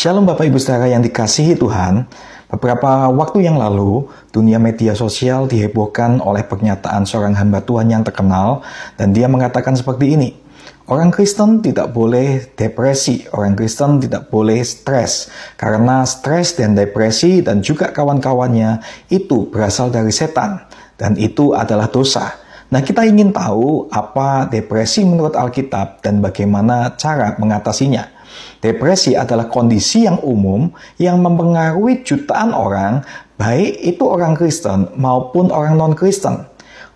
Shalom Bapak Ibu Saudara yang dikasihi Tuhan. Beberapa waktu yang lalu, dunia media sosial dihebohkan oleh pernyataan seorang hamba Tuhan yang terkenal, dan dia mengatakan seperti ini: orang Kristen tidak boleh depresi, orang Kristen tidak boleh stres, karena stres dan depresi dan juga kawan-kawannya itu berasal dari setan, dan itu adalah dosa. Nah, kita ingin tahu apa depresi menurut Alkitab dan bagaimana cara mengatasinya. Depresi adalah kondisi yang umum yang mempengaruhi jutaan orang, baik itu orang Kristen maupun orang non-Kristen.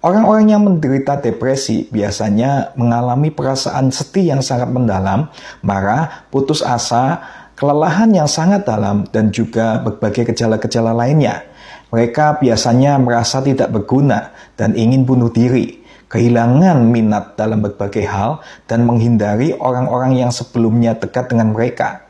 Orang-orang yang menderita depresi biasanya mengalami perasaan sedih yang sangat mendalam, marah, putus asa, kelelahan yang sangat dalam, dan juga berbagai gejala-gejala lainnya. Mereka biasanya merasa tidak berguna dan ingin bunuh diri, kehilangan minat dalam berbagai hal, dan menghindari orang-orang yang sebelumnya dekat dengan mereka.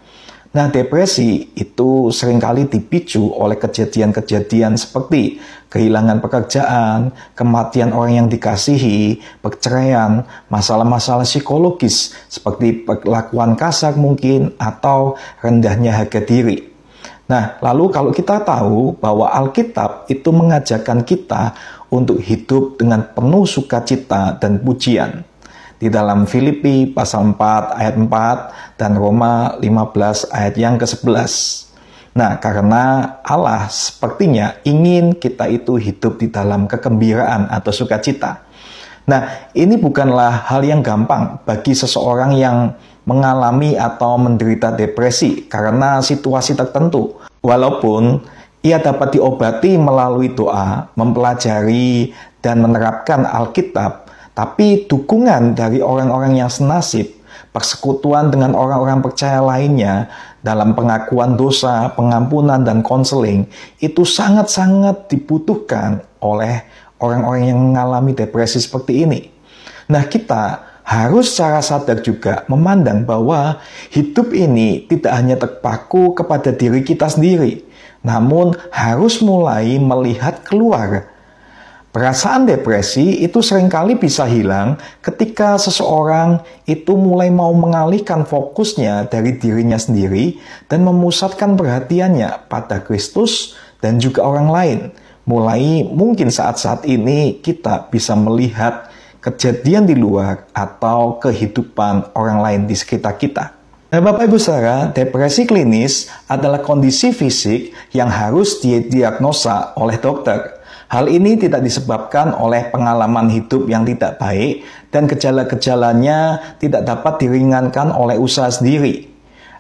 Nah, depresi itu seringkali dipicu oleh kejadian-kejadian seperti kehilangan pekerjaan, kematian orang yang dikasihi, perceraian, masalah-masalah psikologis seperti perlakuan kasar mungkin, atau rendahnya harga diri. Nah, lalu kalau kita tahu bahwa Alkitab itu mengajarkan kita untuk hidup dengan penuh sukacita dan pujian. Di dalam Filipi pasal 4 ayat 4 dan Roma 15 ayat yang ke-11. Nah, karena Allah sepertinya ingin kita itu hidup di dalam kegembiraan atau sukacita. Nah, ini bukanlah hal yang gampang bagi seseorang yang mengalami atau menderita depresi karena situasi tertentu. Walaupun ia dapat diobati melalui doa, mempelajari, dan menerapkan Alkitab, tapi dukungan dari orang-orang yang senasib, persekutuan dengan orang-orang percaya lainnya dalam pengakuan dosa, pengampunan, dan konseling, itu sangat-sangat dibutuhkan oleh orang-orang yang mengalami depresi seperti ini. Nah, kita harus secara sadar juga memandang bahwa hidup ini tidak hanya terpaku kepada diri kita sendiri, namun harus mulai melihat keluar. Perasaan depresi itu seringkali bisa hilang ketika seseorang itu mulai mau mengalihkan fokusnya dari dirinya sendiri dan memusatkan perhatiannya pada Kristus dan juga orang lain. Mulai mungkin saat-saat ini kita bisa melihat kejadian di luar atau kehidupan orang lain di sekitar kita. Nah, Bapak Ibu Saudara, depresi klinis adalah kondisi fisik yang harus didiagnosa oleh dokter. Hal ini tidak disebabkan oleh pengalaman hidup yang tidak baik dan gejala-gejalanya tidak dapat diringankan oleh usaha sendiri.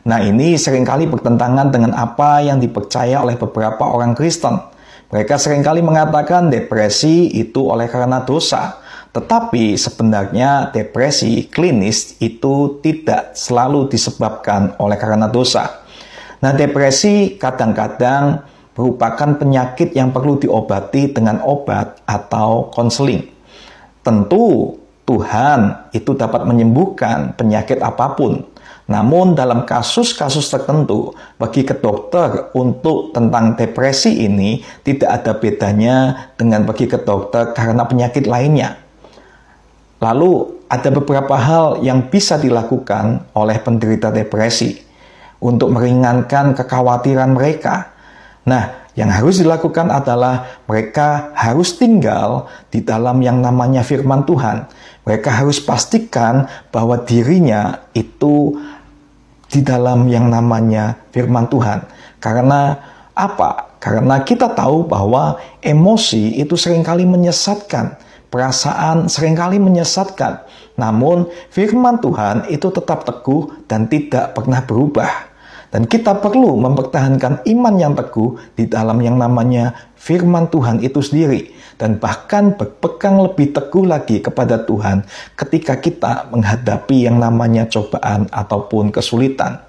Nah, ini seringkali bertentangan dengan apa yang dipercaya oleh beberapa orang Kristen. Mereka seringkali mengatakan depresi itu oleh karena dosa. Tetapi sebenarnya depresi klinis itu tidak selalu disebabkan oleh karena dosa. Nah, depresi kadang-kadang merupakan penyakit yang perlu diobati dengan obat atau konseling. Tentu Tuhan itu dapat menyembuhkan penyakit apapun. Namun dalam kasus-kasus tertentu, bagi ke dokter untuk tentang depresi ini tidak ada bedanya dengan pergi ke dokter karena penyakit lainnya. Lalu ada beberapa hal yang bisa dilakukan oleh penderita depresi untuk meringankan kekhawatiran mereka. Nah, yang harus dilakukan adalah mereka harus tinggal di dalam yang namanya firman Tuhan. Mereka harus pastikan bahwa dirinya itu di dalam yang namanya firman Tuhan. Karena apa? Karena kita tahu bahwa emosi itu seringkali menyesatkan. Perasaan seringkali menyesatkan, namun firman Tuhan itu tetap teguh dan tidak pernah berubah. Dan kita perlu mempertahankan iman yang teguh di dalam yang namanya firman Tuhan itu sendiri. Dan bahkan berpegang lebih teguh lagi kepada Tuhan ketika kita menghadapi yang namanya cobaan ataupun kesulitan.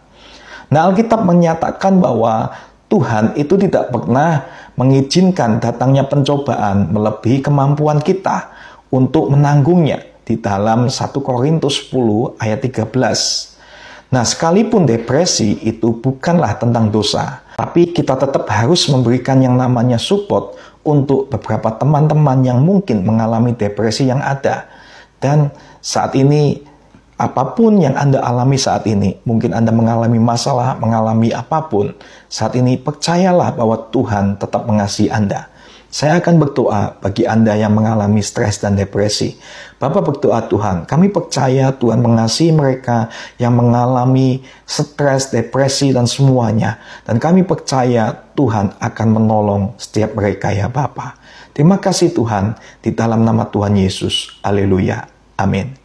Nah, Alkitab menyatakan bahwa Tuhan itu tidak pernah mengizinkan datangnya pencobaan melebihi kemampuan kita untuk menanggungnya di dalam 1 Korintus 10 ayat 13. Nah, sekalipun depresi itu bukanlah tentang dosa, tapi kita tetap harus memberikan yang namanya support untuk beberapa teman-teman yang mungkin mengalami depresi yang ada. Dan saat ini Apapun yang Anda alami saat ini, mungkin Anda mengalami masalah, mengalami apapun, saat ini percayalah bahwa Tuhan tetap mengasihi Anda. Saya akan berdoa bagi Anda yang mengalami stres dan depresi. Bapak berdoa, Tuhan, kami percaya Tuhan mengasihi mereka yang mengalami stres, depresi, dan semuanya. Dan kami percaya Tuhan akan menolong setiap mereka ya Bapa. Terima kasih Tuhan, di dalam nama Tuhan Yesus. Haleluya. Amin.